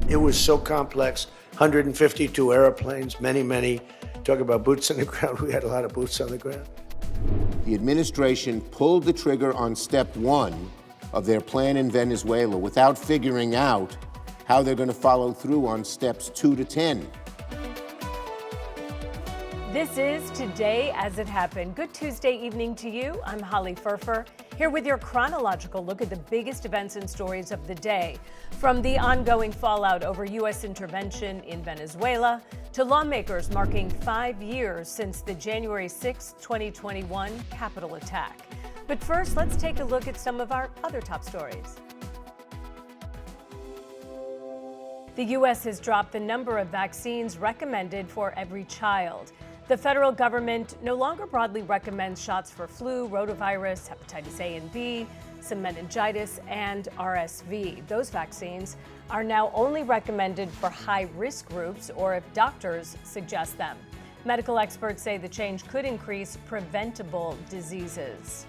It was so complex. 152 airplanes, many. Talk about boots on the ground. We had a lot of boots on the ground. The administration pulled the trigger on step one of their plan in Venezuela without figuring out how they're going to follow through on steps 2 to 10. This is Today as It Happened. Good Tuesday evening to you. I'm Holly Furfer, here with your chronological look at the biggest events and stories of the day. From the ongoing fallout over U.S. intervention in Venezuela to lawmakers marking 5 years since the January 6, 2021 Capitol attack. But first, let's take a look at some of our other top stories. The U.S. has dropped the number of vaccines recommended for every child. The federal government no longer broadly recommends shots for flu, rotavirus, hepatitis A and B, some meningitis, and RSV. Those vaccines are now only recommended for high-risk groups or if doctors suggest them. Medical experts say the change could increase preventable diseases.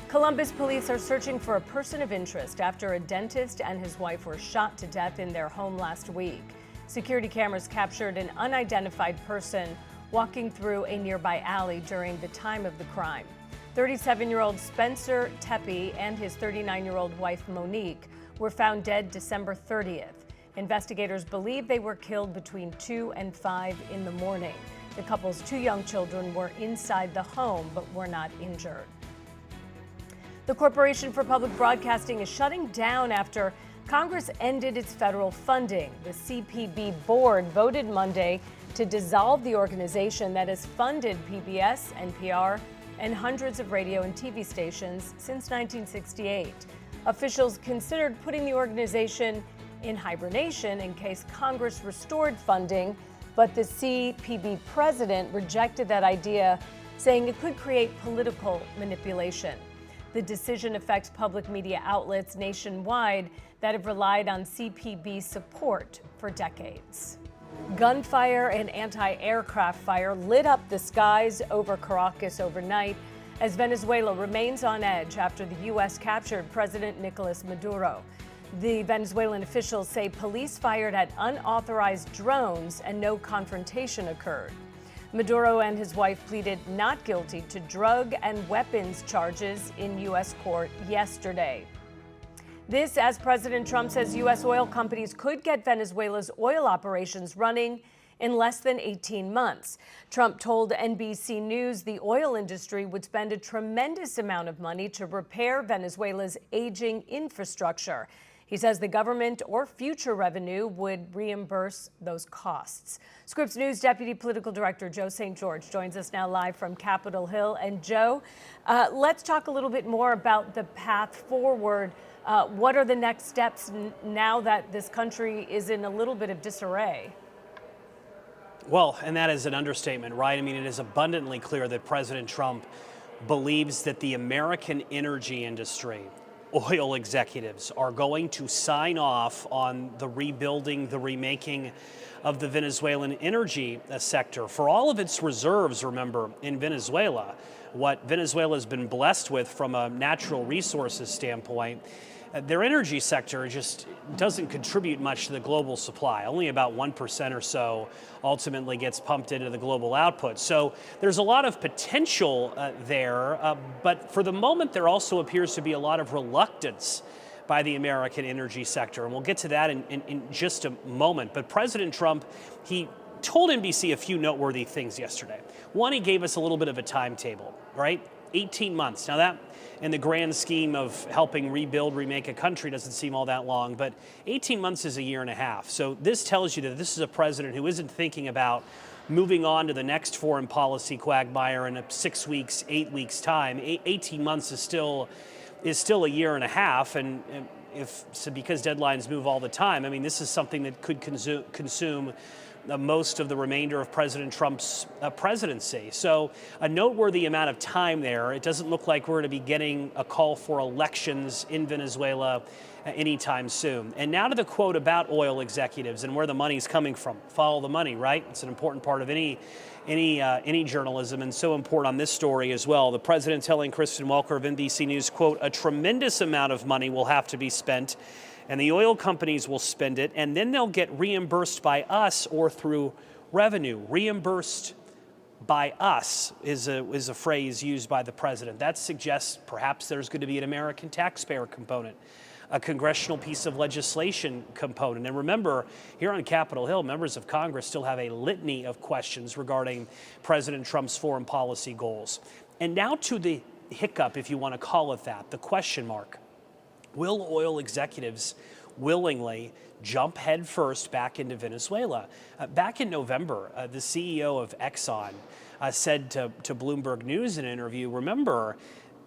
Columbus police are searching for a person of interest after a dentist and his wife were shot to death in their home last week. Security cameras captured an unidentified person walking through a nearby alley during the time of the crime. 37-year-old Spencer Tepe and his 39-year-old wife Monique were found dead December 30th. Investigators believe they were killed between 2 and 5 in the morning. The couple's 2 young children were inside the home but were not injured. The Corporation for Public Broadcasting is shutting down after Congress ended its federal funding. The CPB board voted Monday to dissolve the organization that has funded PBS, NPR, and hundreds of radio and TV stations since 1968. Officials considered putting the organization in hibernation in case Congress restored funding, but the CPB president rejected that idea, saying it could create political manipulation. The decision affects public media outlets nationwide that have relied on CPB support for decades. Gunfire and anti-aircraft fire lit up the skies over Caracas overnight as Venezuela remains on edge after the U.S. captured President Nicolas Maduro. The Venezuelan officials say police fired at unauthorized drones and no confrontation occurred. Maduro and his wife pleaded not guilty to drug and weapons charges in U.S. court yesterday. This as President Trump says U.S. oil companies could get Venezuela's oil operations running in less than 18 months. Trump told NBC News the oil industry would spend a tremendous amount of money to repair Venezuela's aging infrastructure. He says the government or future revenue would reimburse those costs. Scripps News Deputy Political Director Joe St. George joins us now live from Capitol Hill. And Joe, let's talk a little bit more about the path forward. What are the next steps now that this country is in a little bit of disarray? Well, and that is an understatement, right? I mean, it is abundantly clear that President Trump believes that the American energy industry, oil executives, are going to sign off on the rebuilding, the remaking of the Venezuelan energy sector. For all of its reserves, remember, in Venezuela, what Venezuela has been blessed with from a natural resources standpoint, their energy sector just doesn't contribute much to the global supply. Only about 1% or so ultimately gets pumped into the global output. So there's a lot of potential there, but for the moment there also appears to be a lot of reluctance by the American energy sector. And we'll get to that in just a moment. But President Trump, he told NBC a few noteworthy things yesterday. One, he gave us a little bit of a timetable, right? 18 months. Now that, in the grand scheme of helping rebuild, remake a country, doesn't seem all that long, but 18 months is a year and a half. So this tells you that this is a president who isn't thinking about moving on to the next foreign policy quagmire in 6 weeks, 8 weeks time. 18 months is still a year and a half, and because deadlines move all the time, I mean, this is something that could consume most of the remainder of President Trump's presidency. So a noteworthy amount of time there. It doesn't look like we're going to be getting a call for elections in Venezuela anytime soon. And now to the quote about oil executives and where the money's coming from. Follow the money, right? It's an important part of any journalism, and so important on this story as well. The president telling Kristen Welker of NBC News, quote, "A tremendous amount of money will have to be spent, and the oil companies will spend it, and then they'll get reimbursed by us or through revenue. Reimbursed by us is a phrase used by the president. That suggests perhaps there's going to be an American taxpayer component, a congressional piece of legislation component. And remember, here on Capitol Hill, members of Congress still have a litany of questions regarding President Trump's foreign policy goals. And now to the hiccup, if you want to call it that, the question mark. Will oil executives willingly jump headfirst back into Venezuela? Back in November, the CEO of Exxon said to Bloomberg News in an interview, remember,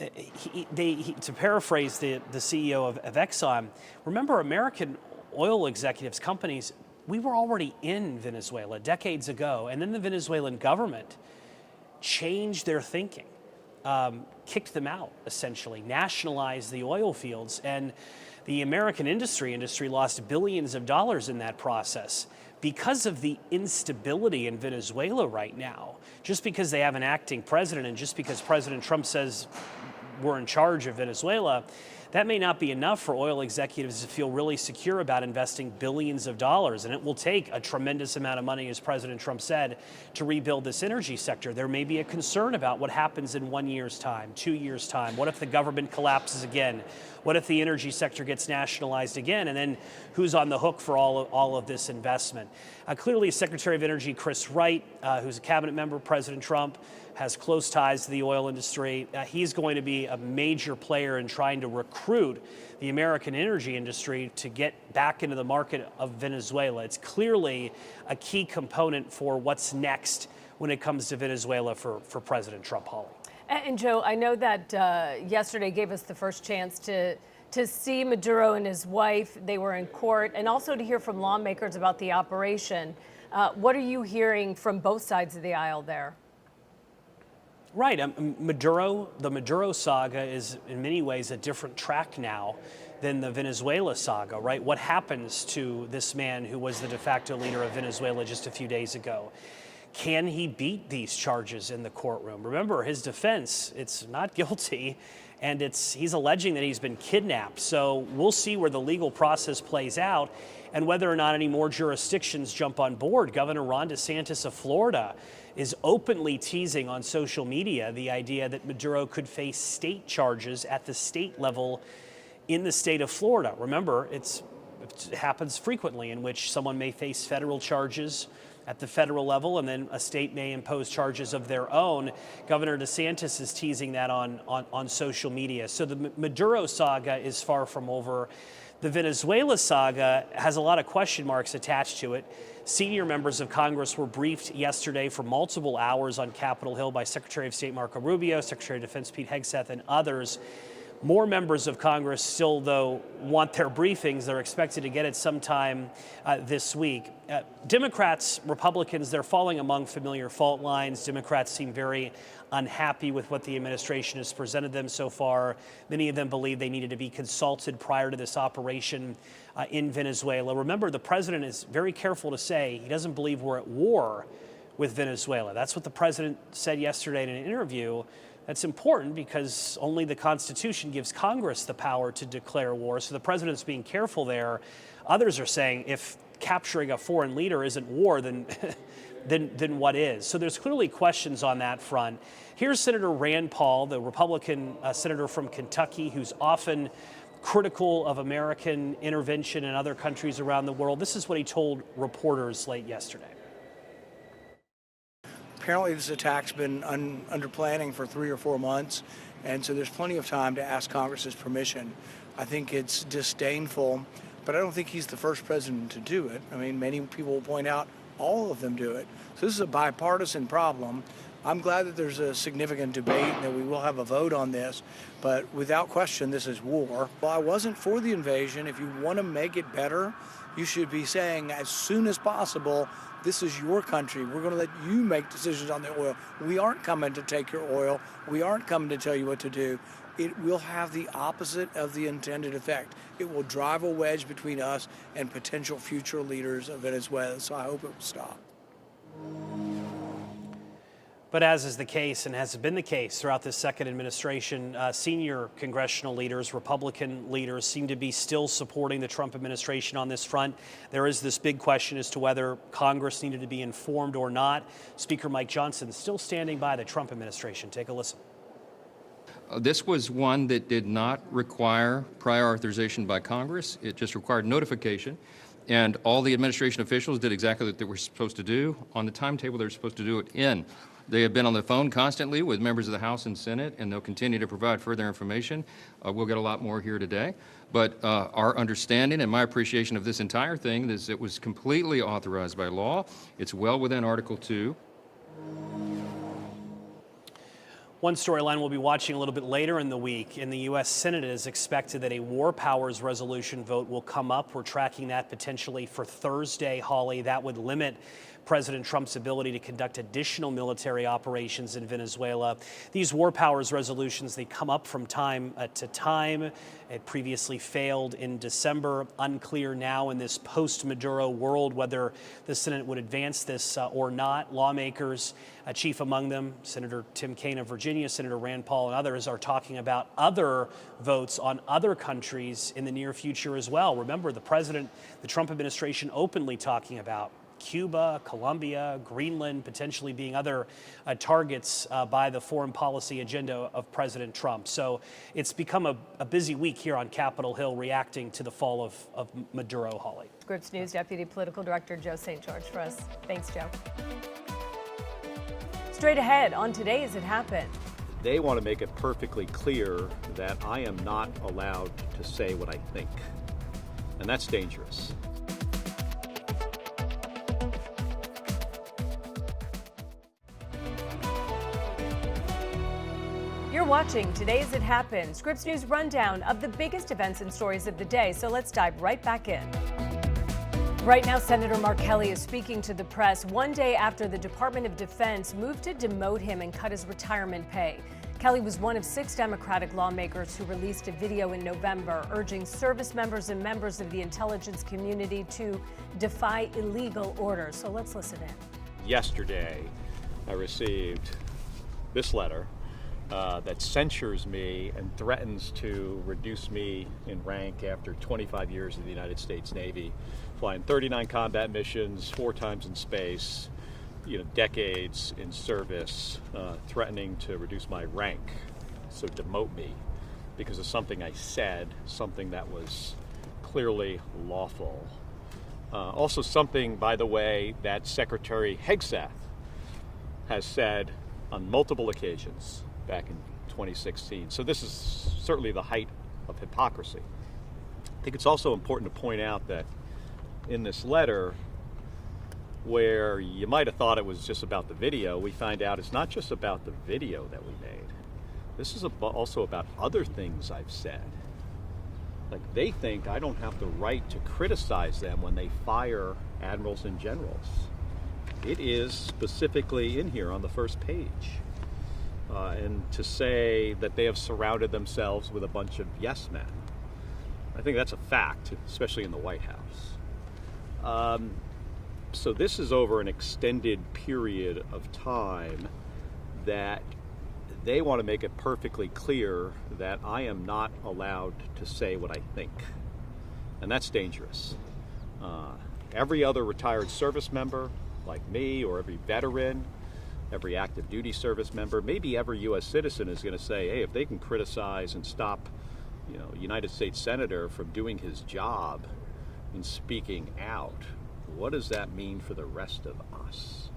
to paraphrase the CEO of Exxon, remember, American oil executives, companies, we were already in Venezuela decades ago, and then the Venezuelan government changed their thinking, kicked them out, essentially, nationalized the oil fields, and the American industry lost billions of dollars in that process because of the instability in Venezuela right now. Just because they have an acting president and just because President Trump says we're in charge of Venezuela, that may not be enough for oil executives to feel really secure about investing billions of dollars. And it will take a tremendous amount of money, as President Trump said, to rebuild this energy sector. There may be a concern about what happens in 1 year's time, 2 years' time. What if the government collapses again? What if the energy sector gets nationalized again? And then who's on the hook for all of this investment? Clearly, Secretary of Energy Chris Wright, who's a cabinet member of President Trump, has close ties to the oil industry. He's going to be a major player in trying to recruit the American energy industry to get back into the market of Venezuela. It's clearly a key component for what's next when it comes to Venezuela for President Trump, Holly. And Joe, I know that yesterday gave us the first chance to see Maduro and his wife. They were in court, and also to hear from lawmakers about the operation. What are you hearing from both sides of the aisle there? Right. The Maduro saga is in many ways a different track now than the Venezuela saga, right? What happens to this man who was the de facto leader of Venezuela just a few days ago? Can he beat these charges in the courtroom? Remember, his defense, it's not guilty, and he's alleging that he's been kidnapped. So we'll see where the legal process plays out and whether or not any more jurisdictions jump on board. Governor Ron DeSantis of Florida is openly teasing on social media the idea that Maduro could face state charges at the state level in the state of Florida. Remember, it happens frequently in which someone may face federal charges at the federal level, and then a state may impose charges of their own. Governor DeSantis is teasing that on social media. So the Maduro saga is far from over. The Venezuela saga has a lot of question marks attached to it. Senior members of Congress were briefed yesterday for multiple hours on Capitol Hill by Secretary of State Marco Rubio, Secretary of Defense Pete Hegseth, and others. More members of Congress still, though, want their briefings. They're expected to get it sometime this week. Democrats, Republicans, they're falling among familiar fault lines. Democrats seem very unhappy with what the administration has presented them so far. Many of them believe they needed to be consulted prior to this operation in Venezuela. Remember, the president is very careful to say he doesn't believe we're at war with Venezuela. That's what the president said yesterday in an interview. That's important because only the Constitution gives Congress the power to declare war. So the president's being careful there. Others are saying if capturing a foreign leader isn't war, then what is? So there's clearly questions on that front. Here's Senator Rand Paul, the Republican senator from Kentucky, who's often critical of American intervention in other countries around the world. This is what he told reporters late yesterday. Apparently this attack's been under planning for 3 or 4 months, and so there's plenty of time to ask Congress's permission. I think it's disdainful, but I don't think he's the first president to do it. I mean, many people will point out all of them do it. So this is a bipartisan problem. I'm glad that there's a significant debate and that we will have a vote on this, but without question, this is war. Well, I wasn't for the invasion. If you want to make it better, you should be saying as soon as possible, this is your country. We're going to let you make decisions on the oil. We aren't coming to take your oil. We aren't coming to tell you what to do. It will have the opposite of the intended effect. It will drive a wedge between us and potential future leaders of Venezuela. So I hope it will stop. But as is the case and has been the case throughout this second administration, senior congressional leaders, Republican leaders, seem to be still supporting the Trump administration on this front. There is this big question as to whether Congress needed to be informed or not. Speaker Mike Johnson still standing by the Trump administration. Take a listen. This was one that did not require prior authorization by Congress. It just required notification. And all the administration officials did exactly what they were supposed to do on the timetable they were supposed to do it in. They have been on the phone constantly with members of the House and Senate, and they'll continue to provide further information. We'll get a lot more here today. But our understanding and my appreciation of this entire thing is it was completely authorized by law. It's well within Article 2. One storyline we'll be watching a little bit later in the week. In the U.S. Senate, it is expected that a war powers resolution vote will come up. We're tracking that potentially for Thursday, Holly. That would limit President Trump's ability to conduct additional military operations in Venezuela. These war powers resolutions, they come up from time to time. It previously failed in December. Unclear now in this post-Maduro world whether the Senate would advance this or not. Lawmakers, chief among them, Senator Tim Kaine of Virginia, Senator Rand Paul and others are talking about other votes on other countries in the near future as well. Remember, the Trump administration openly talking about Cuba, Colombia, Greenland, potentially being other targets by the foreign policy agenda of President Trump. So it's become a busy week here on Capitol Hill reacting to the fall of Maduro, Holly. Scripps News Deputy Political Director Joe St. George for us. Thanks, Joe. Straight ahead on Today As It Happened. They want to make it perfectly clear that I am not allowed to say what I think. And that's dangerous. You're watching Today As It Happened, Scripps News rundown of the biggest events and stories of the day. So let's dive right back in. Right now, Senator Mark Kelly is speaking to the press one day after the Department of Defense moved to demote him and cut his retirement pay. Kelly was one of 6 Democratic lawmakers who released a video in November urging service members and members of the intelligence community to defy illegal orders. So let's listen in. Yesterday, I received this letter that censures me and threatens to reduce me in rank after 25 years in the United States Navy, flying 39 combat missions, 4 times in space, decades in service, threatening to reduce my rank, so demote me because of something I said, something that was clearly lawful. Also something, by the way, that Secretary Hegseth has said on multiple occasions back in 2016. So this is certainly the height of hypocrisy. I think it's also important to point out that in this letter, where you might have thought it was just about the video, we find out it's not just about the video that we made. This is also about other things I've said. Like, they think I don't have the right to criticize them when they fire admirals and generals. It is specifically in here on the first page. And to say that they have surrounded themselves with a bunch of yes men. I think that's a fact, especially in the White House. So this is over an extended period of time that they want to make it perfectly clear that I am not allowed to say what I think. And that's dangerous. Every other retired service member, like me, or every veteran, every active duty service member, maybe every U.S. citizen is going to say, hey, if they can criticize and stop, a United States senator from doing his job and speaking out, what does that mean for the rest of us?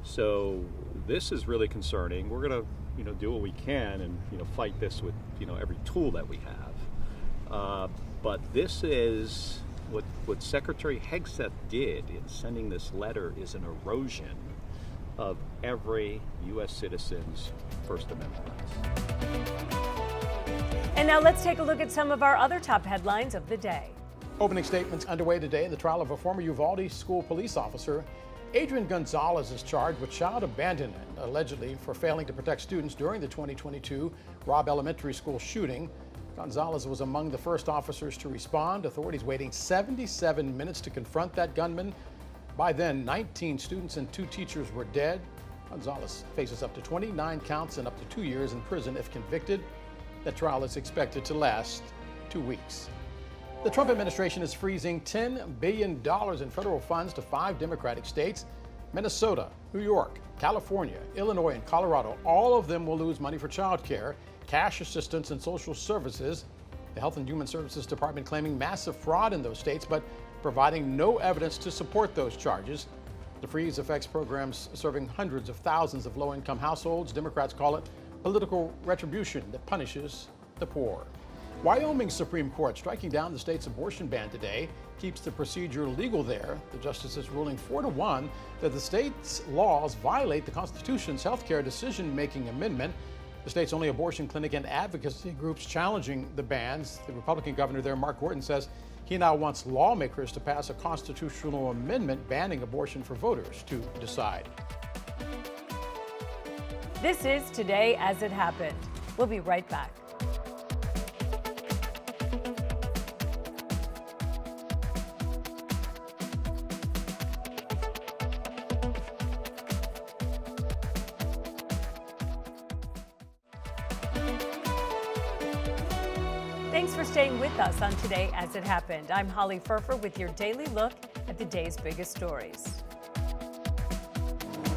So this is really concerning. We're going to, do what we can and, fight this with, every tool that we have. But this is what Secretary Hegseth did in sending this letter is an erosion of every U.S. citizen's First Amendment rights. And now let's take a look at some of our other top headlines of the day. Opening statements underway today in the trial of a former Uvalde school police officer. Adrian Gonzalez is charged with child abandonment, allegedly for failing to protect students during the 2022 Robb Elementary School shooting. Gonzalez was among the first officers to respond. Authorities waiting 77 minutes to confront that gunman. By then, 19 students and 2 teachers were dead. Gonzalez faces up to 29 counts and up to 2 years in prison if convicted. The trial is expected to last 2 weeks. The Trump administration is freezing $10 billion in federal funds to 5 Democratic states. Minnesota, New York, California, Illinois, and Colorado, all of them will lose money for child care, cash assistance, and social services. The Health and Human Services Department claiming massive fraud in those states, but providing no evidence to support those charges. The freeze affects programs serving hundreds of thousands of low-income households. Democrats call it political retribution that punishes the poor. Wyoming Supreme Court striking down the state's abortion ban today keeps the procedure legal there. The justices ruling 4-1 that the state's laws violate the Constitution's healthcare decision-making amendment. The state's only abortion clinic and advocacy groups challenging the bans. The Republican governor there, Mark Gordon, says he now wants lawmakers to pass a constitutional amendment banning abortion for voters to decide. This is Today as It Happened. We'll be right back. Thanks for staying with us on Today as It Happened. I'm Holly Furfer with your daily look at the day's biggest stories.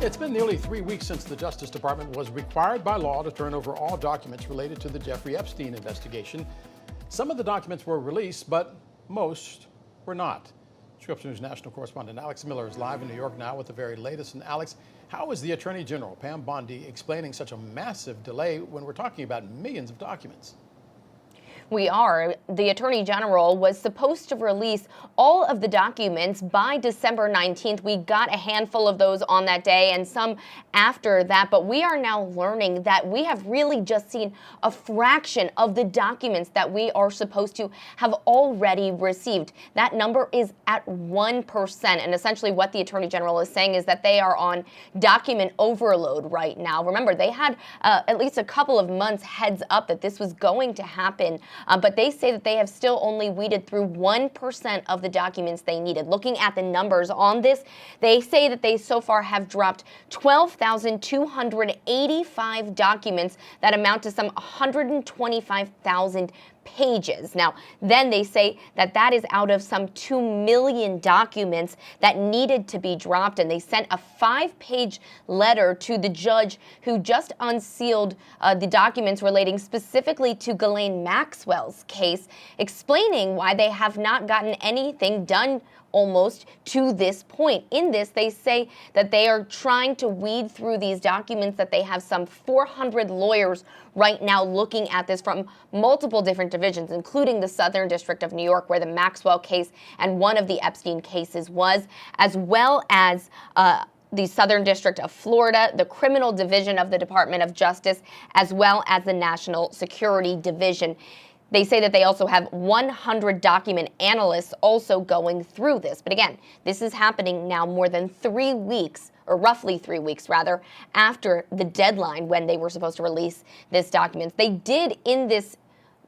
It's been nearly 3 weeks since the Justice Department was required by law to turn over all documents related to the Jeffrey Epstein investigation. Some of the documents were released, but most were not. Scripps News national correspondent Alex Miller is live in New York now with the very latest. And Alex, how is the Attorney General, Pam Bondi, explaining such a massive delay when we're talking about millions of documents? We are. The Attorney General was supposed to release all of the documents by December 19th. We got a handful of those on that day and some after that, but we are now learning that we have really just seen a fraction of the documents that we are supposed to have already received. That number is at 1%, and essentially what the Attorney General is saying is that they are on document overload right now. Remember, they had at least a couple of months heads up that this was going to happen. But they say that they have still only weeded through 1% of the documents they needed. Looking at the numbers on this, they say that they so far have dropped 12,285 documents that amount to some 125,000 pages. Now, then they say that that is out of some 2 million documents that needed to be dropped, and they sent a 5-page letter to the judge who just unsealed the documents relating specifically to Ghislaine Maxwell's case, explaining why they have not gotten anything done almost to this point. In this, they say that they are trying to weed through these documents, that they have some 400 lawyers right now looking at this from multiple different divisions, including the Southern District of New York, where the Maxwell case and one of the Epstein cases was, as well as the Southern District of Florida, the Criminal Division of the Department of Justice, as well as the National Security Division. They say that they also have 100 document analysts also going through this. But again, this is happening now more than 3 weeks, or roughly 3 weeks rather, after the deadline when they were supposed to release this document. They did in this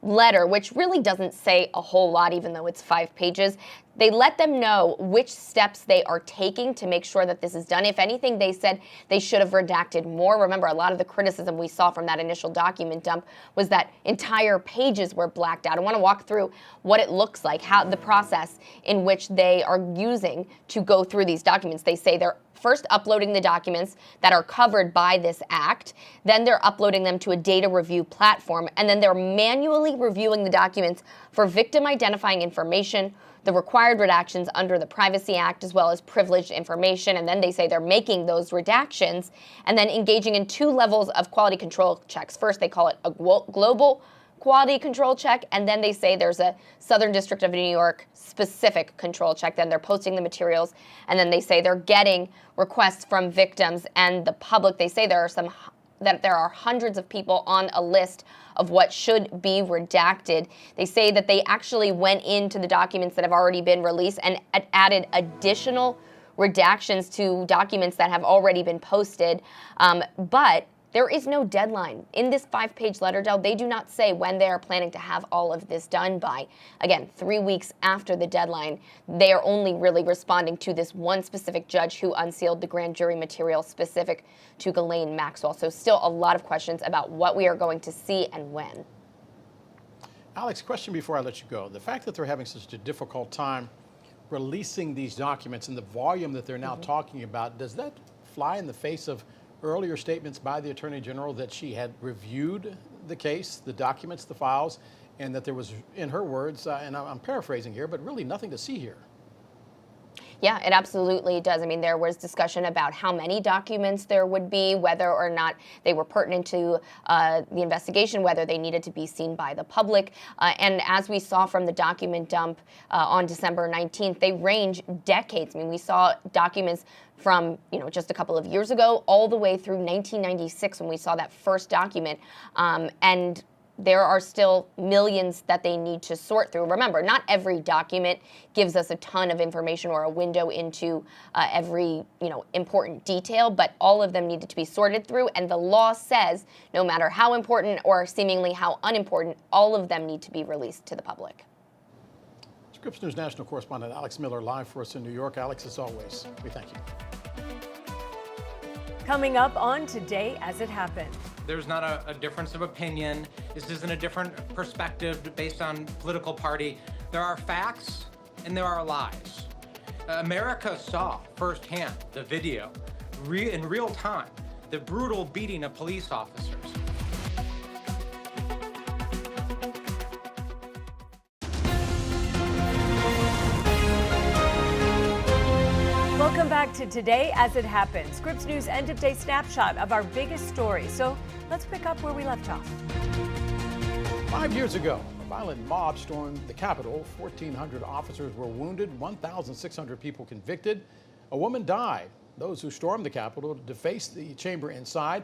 letter, which really doesn't say a whole lot, even though it's 5 pages. They let them know which steps they are taking to make sure that this is done. If anything, they said they should have redacted more. Remember, a lot of the criticism we saw from that initial document dump was that entire pages were blacked out. I want to walk through what it looks like, how the process in which they are using to go through these documents. They say they're first uploading the documents that are covered by this act, then they're uploading them to a data review platform, and then they're manually reviewing the documents for victim identifying information, the required redactions under the Privacy Act, as well as privileged information. And then they say they're making those redactions and then engaging in 2 levels of quality control checks. First, they call it a global quality control check, and then they say there's a Southern District of New York specific control check. Then they're posting the materials, and then they say they're getting requests from victims and the public. They say there are hundreds of people on a list of what should be redacted. They say that they actually went into the documents that have already been released and added additional redactions to documents that have already been posted. But There is no deadline. In this 5-page letter, Del, they do not say when they are planning to have all of this done by. Again, 3 weeks after the deadline, they are only really responding to this one specific judge who unsealed the grand jury material specific to Ghislaine Maxwell. So still a lot of questions about what we are going to see and when. Alex, question before I let you go. The fact that they're having such a difficult time releasing these documents and the volume that they're now talking about, does that fly in the face of earlier statements by the Attorney General that she had reviewed the case, the documents, the files, and that there was, in her words, and I'm paraphrasing here, but really nothing to see here? Yeah, it absolutely does. I mean, there was discussion about how many documents there would be, whether or not they were pertinent to the investigation, whether they needed to be seen by the public. And as we saw from the document dump on December 19th, they range decades. I mean, we saw documents from, just a couple of years ago all the way through 1996 when we saw that first document. And there are still millions that they need to sort through. Remember, not every document gives us a ton of information or a window into every, important detail, but all of them needed to be sorted through. And the law says no matter how important or seemingly how unimportant, all of them need to be released to the public. Scripps News national correspondent Alex Miller live for us in New York. Alex, as always, we thank you. Coming up on Today as It Happened. There's not a difference of opinion. This isn't a different perspective based on political party. There are facts and there are lies. America saw firsthand the video in real time, the brutal beating of police officers. Welcome back to Today as It Happened, Scripps News end-of-day snapshot of our biggest stories. So let's pick up where we left off. 5 years ago, a violent mob stormed the Capitol. 1,400 officers were wounded, 1,600 people convicted. A woman died. Those who stormed the Capitol defaced the chamber inside.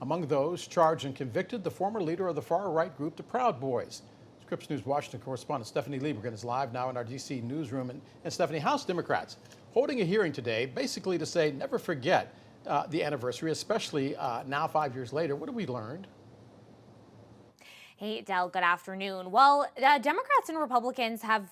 Among those charged and convicted, the former leader of the far-right group, the Proud Boys. Scripps News Washington correspondent Stephanie Lieberman is live now in our D.C. newsroom. And Stephanie, House Democrats holding a hearing today, basically to say never forget the anniversary, especially now 5 years later. What have we learned? Hey, Del, good afternoon. Well, Democrats and Republicans have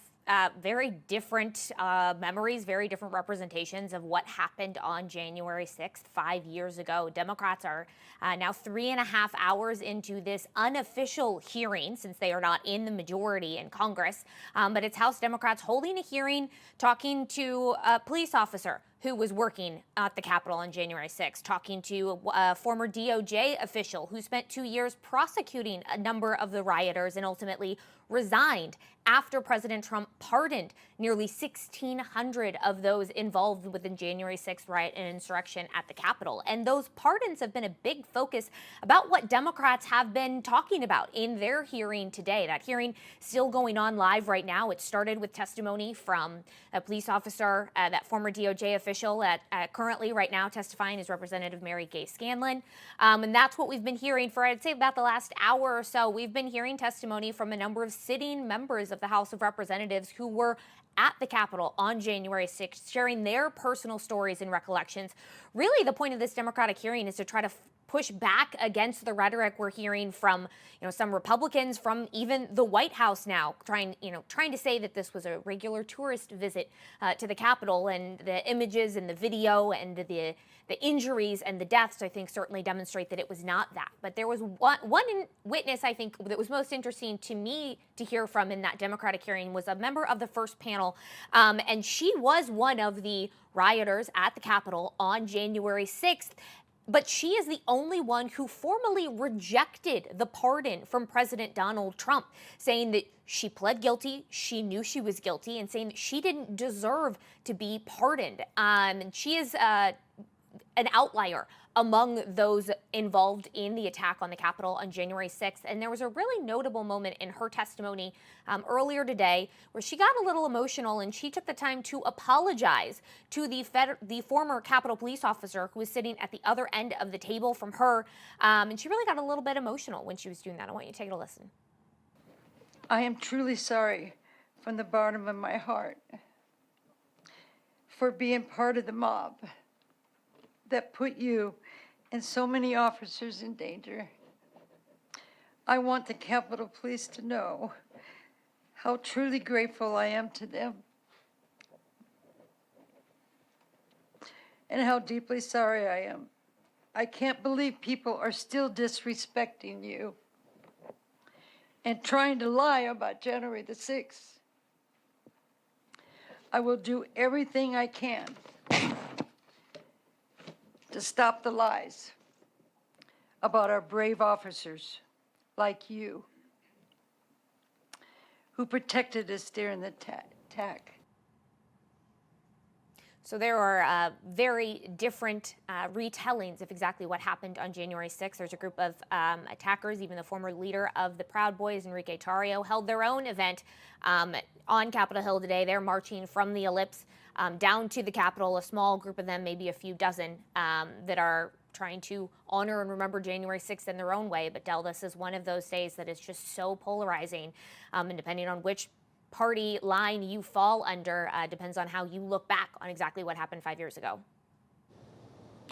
very different memories, very different representations of what happened on January 6th, 5 years ago. Democrats are now 3.5 hours into this unofficial hearing, since they are not in the majority in Congress. But it's House Democrats holding a hearing, talking to a police officer who was working at the Capitol on January 6th, talking to a former DOJ official who spent 2 years prosecuting a number of the rioters and ultimately resigned after President Trump pardoned nearly 1,600 of those involved with the January 6th riot and insurrection at the Capitol. And those pardons have been a big focus about what Democrats have been talking about in their hearing today. That hearing still going on live right now. It started with testimony from a police officer, that former DOJ official currently right now testifying is Representative Mary Gay Scanlon. And that's what we've been hearing for, I'd say, about the last hour or so. We've been hearing testimony from a number of sitting members of the House of Representatives who were at the Capitol on January 6th, sharing their personal stories and recollections. Really, the point of this Democratic hearing is to try to push back against the rhetoric we're hearing from, some Republicans, from even the White House now, trying to say that this was a regular tourist visit to the Capitol, and the images and the video and the injuries and the deaths, I think, certainly demonstrate that it was not that. But there was one witness, I think, that was most interesting to me to hear from in that Democratic hearing was a member of the first panel, and she was one of the rioters at the Capitol on January 6th. But she is the only one who formally rejected the pardon from President Donald Trump, saying that she pled guilty, she knew she was guilty, and saying that she didn't deserve to be pardoned. And she is an outlier among those involved in the attack on the Capitol on January 6th. And there was a really notable moment in her testimony earlier today where she got a little emotional, and she took the time to apologize to the former Capitol police officer who was sitting at the other end of the table from her. And she really got a little bit emotional when she was doing that. I want you to take a listen. I am truly sorry from the bottom of my heart for being part of the mob that put you and so many officers in danger. I want the Capitol Police to know how truly grateful I am to them and how deeply sorry I am. I can't believe people are still disrespecting you and trying to lie about January the 6th. I will do everything I can to stop the lies about our brave officers like you who protected us during the attack. So there are very different retellings of exactly what happened on January 6th. There's a group of attackers, even the former leader of the Proud Boys, Enrique Tarrio, held their own event on Capitol Hill today. They're marching from the Ellipse down to the Capitol, a small group of them, maybe a few dozen, that are trying to honor and remember January 6th in their own way. But Del, this is one of those days that is just so polarizing, and depending on which party line you fall under depends on how you look back on exactly what happened 5 years ago.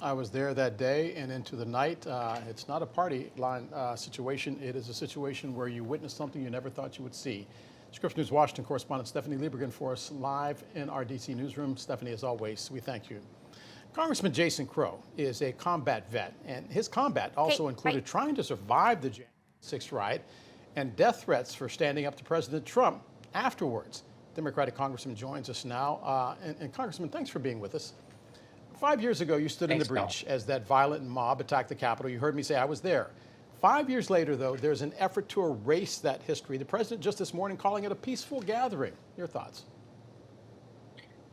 I was there that day and into the night. It's not a party line situation. It is a situation where you witness something you never thought you would see. Scripps News Washington correspondent Stephanie Liebergen for us live in our D.C. newsroom. Stephanie, as always, we thank you. Congressman Jason Crow is a combat vet, and his combat also included trying to survive the January 6th riot and death threats for standing up to President Trump afterwards. Democratic Congressman joins us now. And Congressman, thanks for being with us. 5 years ago, you stood in the breach as that violent mob attacked the Capitol. You heard me say I was there. 5 years later, though, there's an effort to erase that history. The president just this morning calling it a peaceful gathering. Your thoughts?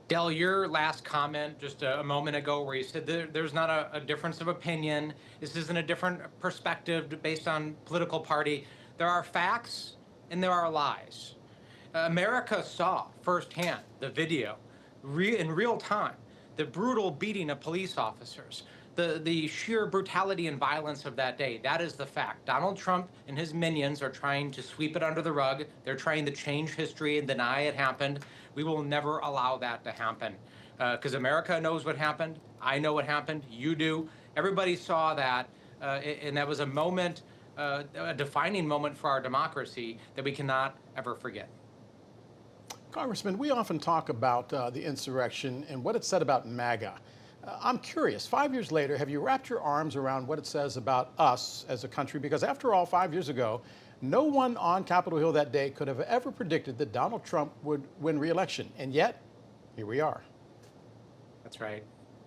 Del, your last comment just a moment ago where you said there's not a difference of opinion. This isn't a different perspective based on political party. There are facts and there are lies. America saw firsthand the video in real time, the brutal beating of police officers, the sheer brutality and violence of that day. That is the fact. Donald Trump and his minions are trying to sweep it under the rug. They're trying to change history and deny it happened. We will never allow that to happen because America knows what happened. I know what happened. You do. Everybody saw that. And that was a moment, a defining moment for our democracy that we cannot ever forget. Congressman, we often talk about the insurrection and what it said about MAGA. I'm curious, 5 years later, have you wrapped your arms around what it says about us as a country? Because after all, 5 years ago, no one on Capitol Hill that day could have ever predicted that Donald Trump would win re-election. And yet, here we are. That's right.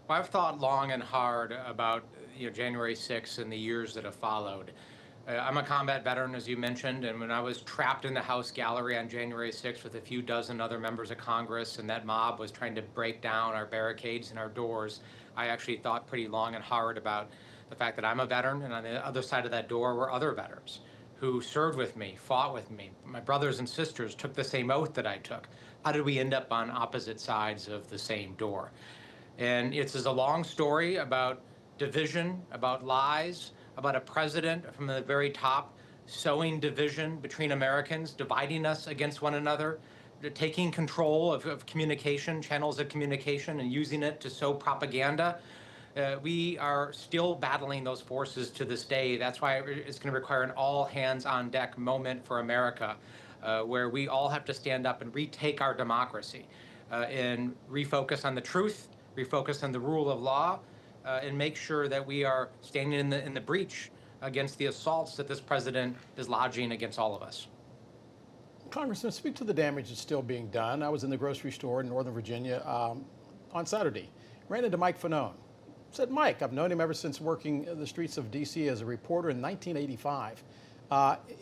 Well, I've thought long and hard about January 6th and the years that have followed. I'm a combat veteran, as you mentioned, and when I was trapped in the House gallery on January 6th with a few dozen other members of Congress and that mob was trying to break down our barricades and our doors, I actually thought pretty long and hard about the fact that I'm a veteran, and on the other side of that door were other veterans who served with me, fought with me. My brothers and sisters took the same oath that I took. How did we end up on opposite sides of the same door? And it's a long story about division, about lies, about a president from the very top sowing division between Americans, dividing us against one another, taking control of communication, channels of communication, and using it to sow propaganda. We are still battling those forces to this day. That's why it's going to require an all-hands-on-deck moment for America, where we all have to stand up and retake our democracy and refocus on the truth, refocus on the rule of law, and make sure that we are standing in the breach against the assaults that this president is lodging against all of us. Congressman, speak to the damage that's still being done. I was in the grocery store in Northern Virginia on Saturday. Ran into Mike Fanone. Said, Mike, I've known him ever since working the streets of D.C. as a reporter in 1985.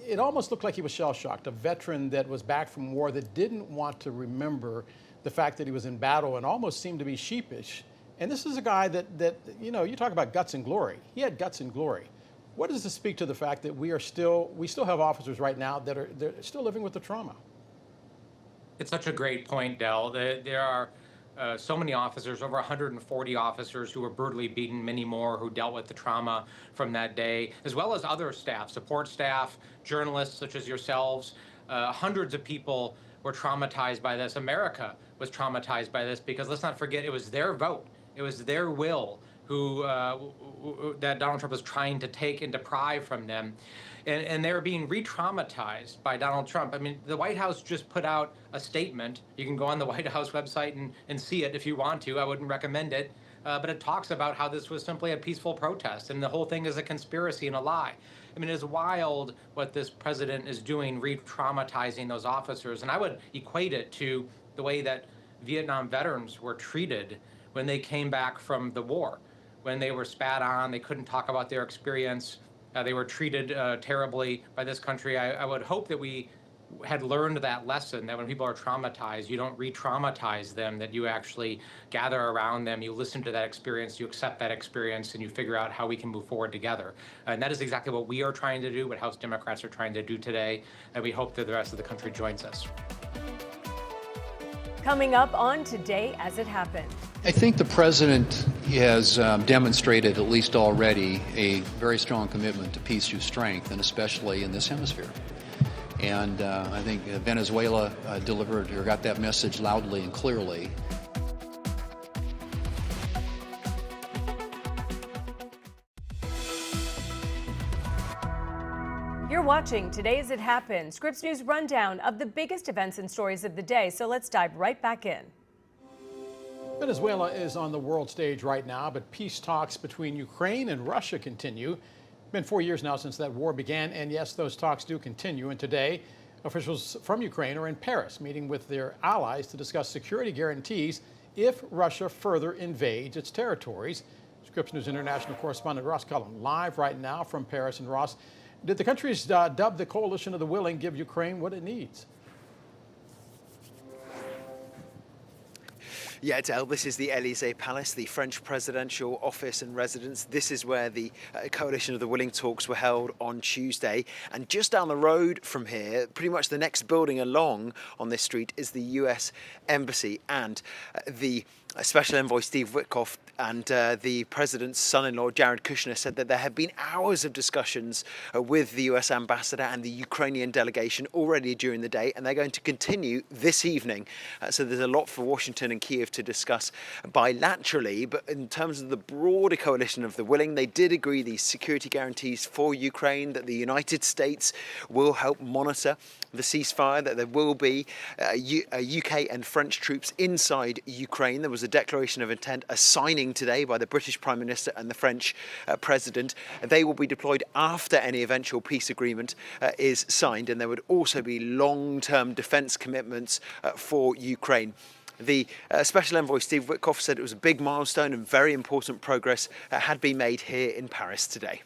It almost looked like he was shell-shocked, a veteran that was back from war that didn't want to remember the fact that he was in battle and almost seemed to be sheepish. And this is a guy that you talk about guts and glory. He had guts and glory. What does this speak to the fact that we still have officers right now they're still living with the trauma? It's such a great point, Del. There are so many officers, over 140 officers who were brutally beaten, many more who dealt with the trauma from that day, as well as other staff, support staff, journalists such as yourselves. Hundreds of people were traumatized by this. America was traumatized by this because let's not forget it was their vote. It was their will that Donald Trump was trying to take and deprive from them. And they're being re-traumatized by Donald Trump. I mean, the White House just put out a statement. You can go on the White House website and see it if you want to. I wouldn't recommend it. But it talks about how this was simply a peaceful protest, and the whole thing is a conspiracy and a lie. I mean, it's wild what this president is doing, re-traumatizing those officers. And I would equate it to the way that Vietnam veterans were treated when they came back from the war. When they were spat on, they couldn't talk about their experience. They were treated terribly by this country. I would hope that we had learned that lesson, that when people are traumatized, you don't re-traumatize them, that you actually gather around them, you listen to that experience, you accept that experience, and you figure out how we can move forward together. And that is exactly what we are trying to do, what House Democrats are trying to do today, and we hope that the rest of the country joins us. Coming up on Today as It Happened. I think the president has demonstrated, at least already, a very strong commitment to peace through strength, and especially in this hemisphere. And I think Venezuela delivered or got that message loudly and clearly. You're watching Today as It Happened, Scripps News rundown of the biggest events and stories of the day. So let's dive right back in. Venezuela is on the world stage right now, but peace talks between Ukraine and Russia continue. It's been 4 years now since that war began, and yes, those talks do continue. And today, officials from Ukraine are in Paris meeting with their allies to discuss security guarantees if Russia further invades its territories. Scripps News International correspondent Ross Cullen live right now from Paris. And Ross, did the countries dubbed the Coalition of the Willing give Ukraine what it needs? Yeah, Del, this is the Élysée Palace, the French presidential office and residence. This is where the Coalition of the Willing talks were held on Tuesday. And just down the road from here, pretty much the next building along on this street, is the US Embassy. And the Special Envoy Steve Witkoff and the president's son-in-law Jared Kushner said that there have been hours of discussions with the US ambassador and the Ukrainian delegation already during the day, and they're going to continue this evening. So there's a lot for Washington and Kiev to discuss bilaterally, but in terms of the broader Coalition of the Willing, they did agree these security guarantees for Ukraine, that the United States will help monitor the ceasefire, that there will be UK and French troops inside Ukraine. There was a declaration of intent, a signing today by the British Prime Minister and the French President. They will be deployed after any eventual peace agreement is signed, and there would also be long-term defence commitments for Ukraine. The Special Envoy Steve Witkoff said it was a big milestone and very important progress had been made here in Paris today.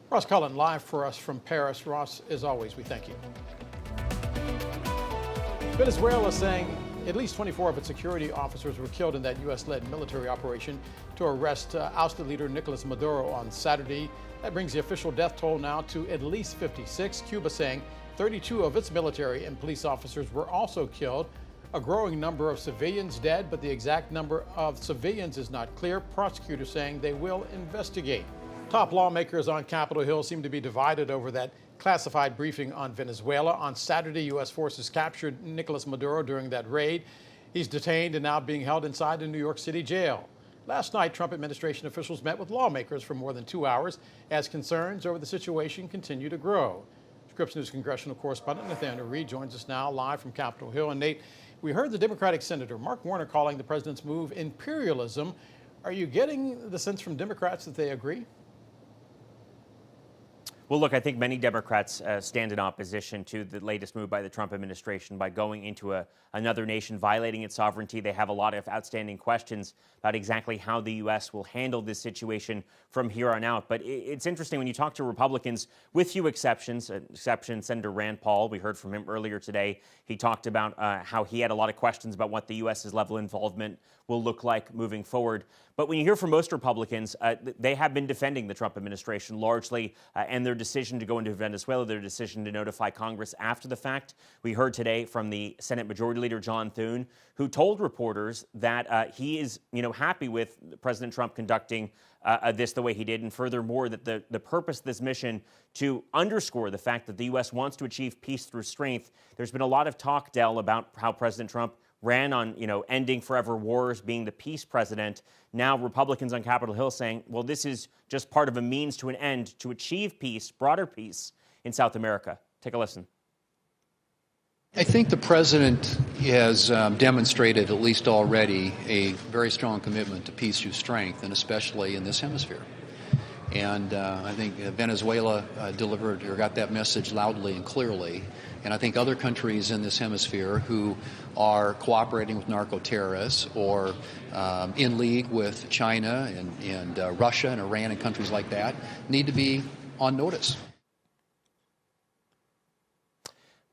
Ross Cullen live for us from Paris. Ross, as always, we thank you. Venezuela is saying at least 24 of its security officers were killed in that U.S.-led military operation to arrest ousted leader Nicolas Maduro on Saturday. That brings the official death toll now to at least 56. Cuba saying 32 of its military and police officers were also killed. A growing number of civilians dead, but the exact number of civilians is not clear. Prosecutors saying they will investigate. Top lawmakers on Capitol Hill seem to be divided over that classified briefing on Venezuela. On Saturday, U.S. forces captured Nicolas Maduro during that raid. He's detained and now being held inside a New York City jail. Last night, Trump administration officials met with lawmakers for more than 2 hours as concerns over the situation continue to grow. Scripps News congressional correspondent Nathaniel Reed joins us now live from Capitol Hill. And Nate, we heard the Democratic Senator Mark Warner calling the president's move imperialism. Are you getting the sense from Democrats that they agree? Well, look, I think many Democrats stand in opposition to the latest move by the Trump administration by going into another nation, violating its sovereignty. They have a lot of outstanding questions about exactly how the U.S. will handle this situation from here on out. But it's interesting when you talk to Republicans, with few exceptions, Senator Rand Paul, we heard from him earlier today. He talked about how he had a lot of questions about what the U.S.'s level of involvement will look like moving forward. But when you hear from most Republicans, they have been defending the Trump administration largely, and they're decision to go into Venezuela, their decision to notify Congress after the fact. We heard today from the Senate Majority Leader John Thune, who told reporters that he is, happy with President Trump conducting this the way he did, and furthermore that the purpose of this mission to underscore the fact that the U.S. wants to achieve peace through strength. There's been a lot of talk, Del, about how President Trump ran on, ending forever wars, being the peace president. Now Republicans on Capitol Hill saying, well, this is just part of a means to an end to achieve peace, broader peace in South America. Take a listen. I think the president has demonstrated, at least already, a very strong commitment to peace through strength, and especially in this hemisphere. And I think Venezuela delivered or got that message loudly and clearly. And I think other countries in this hemisphere who are cooperating with narco-terrorists or in league with China and Russia and Iran and countries like that need to be on notice.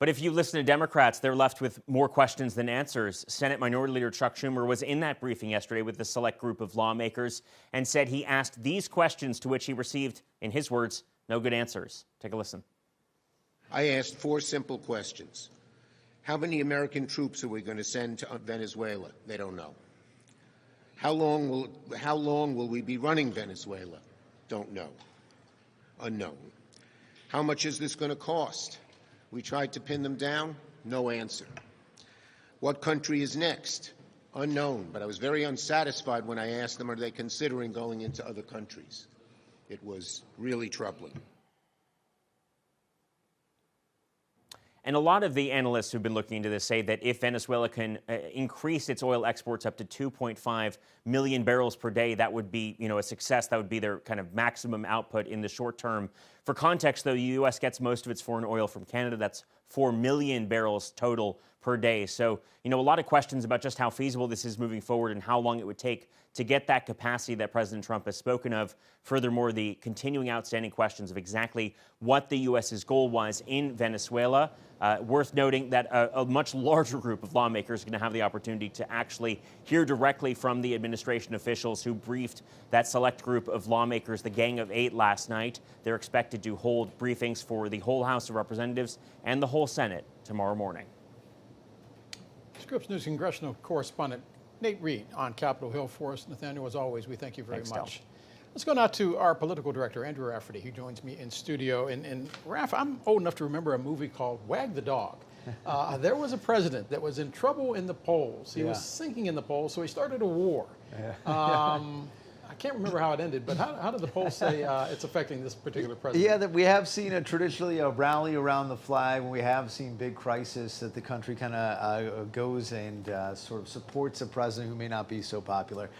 But if you listen to Democrats, they're left with more questions than answers. Senate Minority Leader Chuck Schumer was in that briefing yesterday with the select group of lawmakers and said he asked these questions to which he received, in his words, no good answers. Take a listen. I asked 4 simple questions. How many American troops are we going to send to Venezuela? They don't know. How long will we be running Venezuela? Don't know. Unknown. How much is this going to cost? We tried to pin them down. No answer. What country is next? Unknown. But I was very unsatisfied when I asked them, are they considering going into other countries? It was really troubling. And a lot of the analysts who've been looking into this say that if Venezuela can increase its oil exports up to 2.5 million barrels per day, that would be, a success. That would be their kind of maximum output in the short term. For context, though, the U.S. gets most of its foreign oil from Canada. That's 4 million barrels total per day. So, a lot of questions about just how feasible this is moving forward and how long it would take to get that capacity that President Trump has spoken of. Furthermore, the continuing outstanding questions of exactly what the U.S.'s goal was in Venezuela. Worth noting that a much larger group of lawmakers are going to have the opportunity to actually hear directly from the administration officials who briefed that select group of lawmakers, the Gang of 8, last night. They're expected to hold briefings for the whole House of Representatives and the whole Senate tomorrow morning. Scripps News congressional correspondent Nate Reed on Capitol Hill for us. Nathaniel, as always, we thank you very much. Del. Let's go now to our political director, Andrew Rafferty, who joins me in studio. And Raph, I'm old enough to remember a movie called Wag the Dog. There was a president that was in trouble in the polls. He was sinking in the polls, so he started a war. I can't remember how it ended, but how did the polls say it's affecting this particular president? Yeah, that we have seen traditionally a rally around the flag. When we have seen big crisis, that the country kind of goes and sort of supports a president who may not be so popular.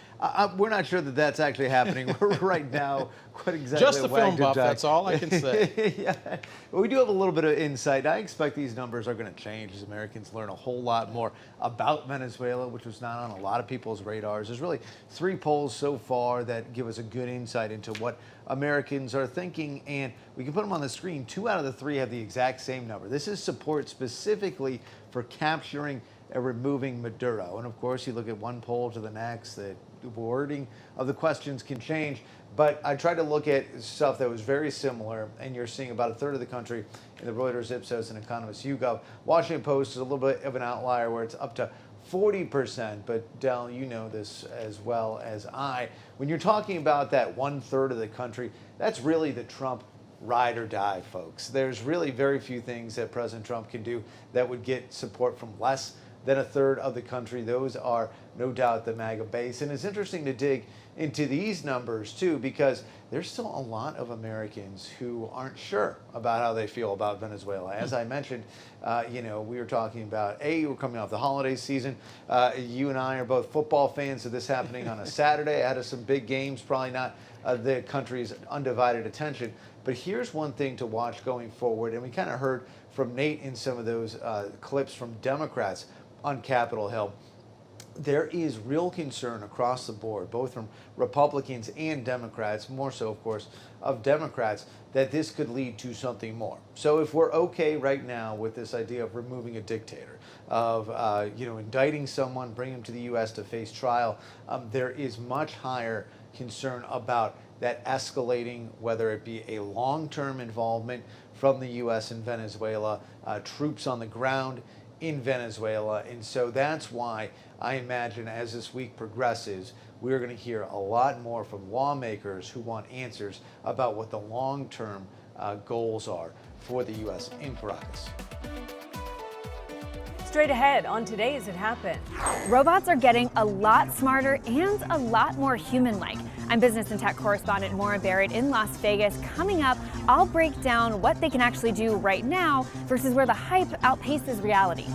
We're not sure that that's actually happening right now. What exactly? Just the film buff, that's all I can say. Yeah, but we do have a little bit of insight. I expect these numbers are going to change as Americans learn a whole lot more about Venezuela, which was not on a lot of people's radars. There's really 3 polls so far that give us a good insight into what Americans are thinking, and we can put them on the screen. 2 out of the 3 have the exact same number. This is support specifically for capturing and removing Maduro. And of course, you look at one poll to the next, the wording of the questions can change. But I tried to look at stuff that was very similar, and you're seeing about a third of the country in the Reuters, Ipsos, and Economist YouGov. Washington Post is a little bit of an outlier where it's up to 40%, but Del, you know this as well as I. When you're talking about that 1/3 of the country, that's really the Trump ride or die, folks. There's really very few things that President Trump can do that would get support from less than a third of the country. Those are no doubt the MAGA base. And it's interesting to dig into these numbers too, because there's still a lot of Americans who aren't sure about how they feel about Venezuela. As I mentioned, we were talking about, we're coming off the holiday season. You and I are both football fans of this happening on a Saturday out of some big games, probably not the country's undivided attention. But here's one thing to watch going forward, and we kind of heard from Nate in some of those clips from Democrats on Capitol Hill. There is real concern across the board, both from Republicans and Democrats, more so, of course, of Democrats, that this could lead to something more. So if we're okay right now with this idea of removing a dictator, of indicting someone, bringing him to the U.S. to face trial, there is much higher concern about that escalating, whether it be a long-term involvement from the U.S. in Venezuela, troops on the ground in Venezuela. And so that's why I imagine as this week progresses, we're going to hear a lot more from lawmakers who want answers about what the long-term goals are for the U.S. in Caracas. Straight ahead on Today as It Happened. Robots are getting a lot smarter and a lot more human-like. I'm business and tech correspondent Maura Barrett in Las Vegas. Coming up, I'll break down what they can actually do right now versus where the hype outpaces reality.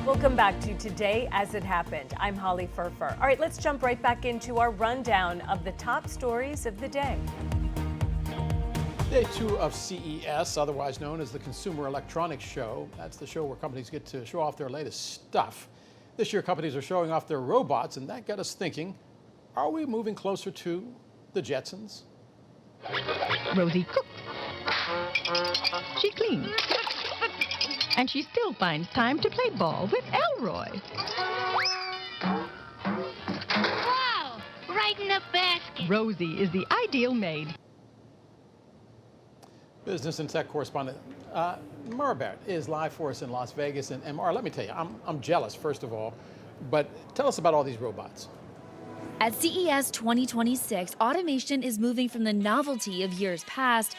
Welcome back to Today as It Happened. I'm Holly Furfer. All right, let's jump right back into our rundown of the top stories of the day. Day 2 of CES, otherwise known as the Consumer Electronics Show. That's the show where companies get to show off their latest stuff. This year, companies are showing off their robots, and that got us thinking, are we moving closer to the Jetsons? Rosie cooks. She cleans. And she still finds time to play ball with Elroy. Wow! Right in the basket. Rosie is the ideal maid. Business and tech correspondent Maura Barrett is live for us in Las Vegas. And Maura, let me tell you, I'm jealous, first of all. But tell us about all these robots. At CES 2026, automation is moving from the novelty of years past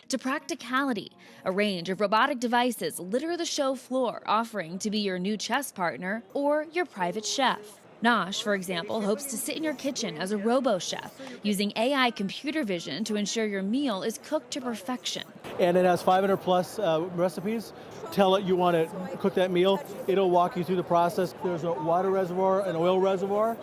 to practicality. A range of robotic devices litter the show floor, offering to be your new chess partner or your private chef. Nosh, for example, hopes to sit in your kitchen as a robo-chef, using AI computer vision to ensure your meal is cooked to perfection. And it has 500 plus recipes. Tell it you want to cook that meal. It'll walk you through the process. There's a water reservoir, an oil reservoir,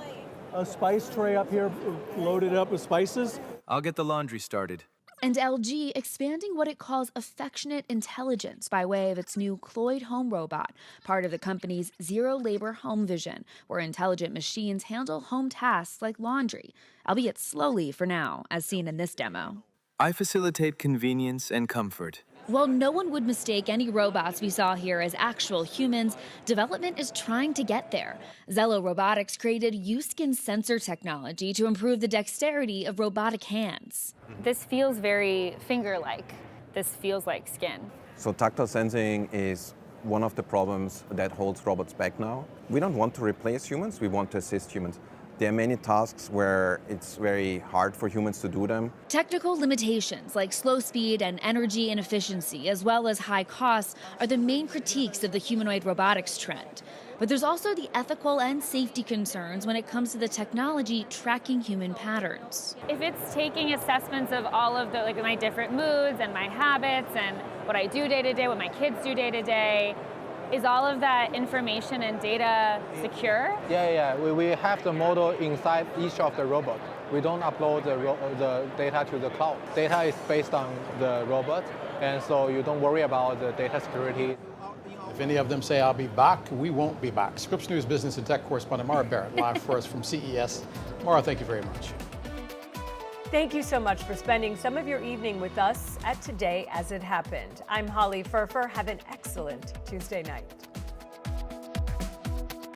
a spice tray up here loaded up with spices. I'll get the laundry started. And LG expanding what it calls affectionate intelligence by way of its new Cloyd home robot, part of the company's zero-labor home vision, where intelligent machines handle home tasks like laundry, albeit slowly for now, as seen in this demo. I facilitate convenience and comfort. While no one would mistake any robots we saw here as actual humans, development is trying to get there. Zello Robotics created U-Skin sensor technology to improve the dexterity of robotic hands. This feels very finger-like. This feels like skin. So tactile sensing is one of the problems that holds robots back now. We don't want to replace humans, we want to assist humans. There are many tasks where it's very hard for humans to do them. Technical limitations like slow speed and energy inefficiency, as well as high costs, are the main critiques of the humanoid robotics trend. But there's also the ethical and safety concerns when it comes to the technology tracking human patterns. If it's taking assessments of all of the, my different moods and my habits and what I do day to day, what my kids do day to day, is all of that information and data secure? Yeah. We have the model inside each of the robots. We don't upload the data to the cloud. Data is based on the robot, and so you don't worry about the data security. If any of them say I'll be back, we won't be back. Scripps News business and tech correspondent Maura Barrett live for us from CES. Maura, thank you very much. Thank you so much for spending some of your evening with us at Today as It Happened. I'm Holly Furfer. Have an excellent Tuesday night.